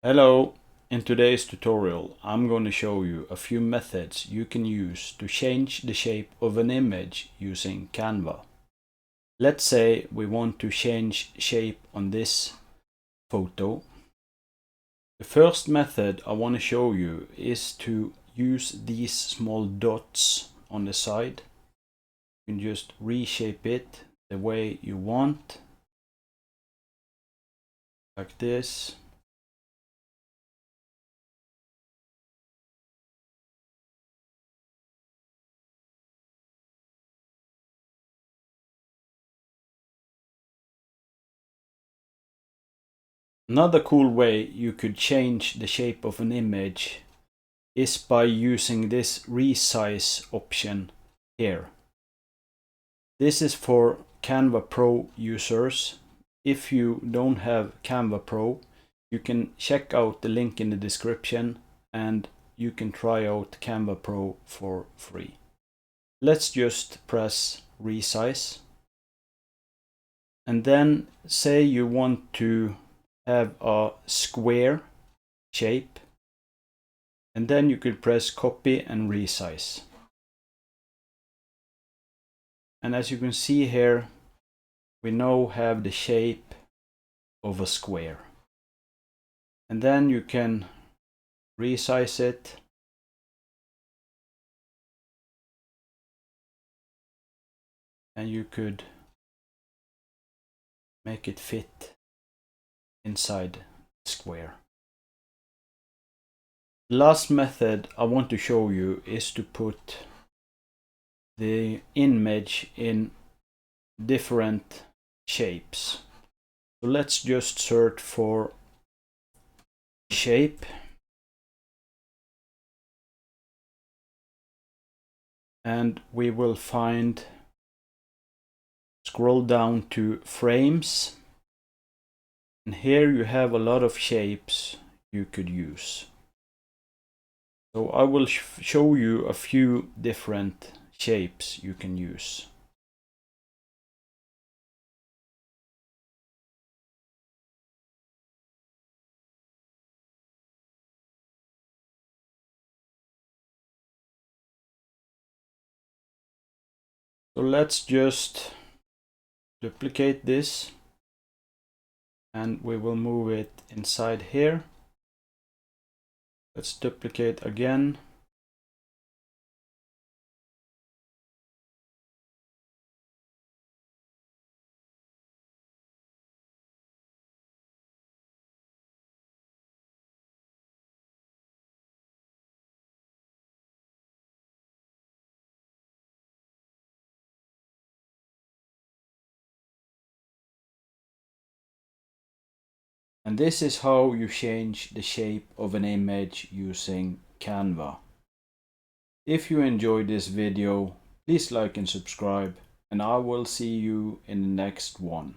Hello, in today's tutorial I'm going to show you a few methods you can use to change the shape of an image using Canva. Let's say we want to change shape on this photo. The first method I want to show you is to use these small dots on the side. You can just reshape it the way you want, like this. Another cool way you could change the shape of an image is by using this resize option here. This is for Canva Pro users. If you don't have Canva Pro, you can check out the link in the description and you can try out Canva Pro for free. Let's just press resize. And then say you want to have a square shape, and then you could press copy and resize. And as you can see here, we now have the shape of a square. And then you can resize it. And you could make it fit inside the square. The last method I want to show you is to put the image in different shapes. So let's just search for shape, and we will find, scroll down to frames, and here you have a lot of shapes you could use. So I will show you a few different shapes you can use. So let's just duplicate this and we will move it inside here. Let's duplicate again. And this is how you change the shape of an image using Canva. If you enjoyed this video, please like and subscribe, and I will see you in the next one.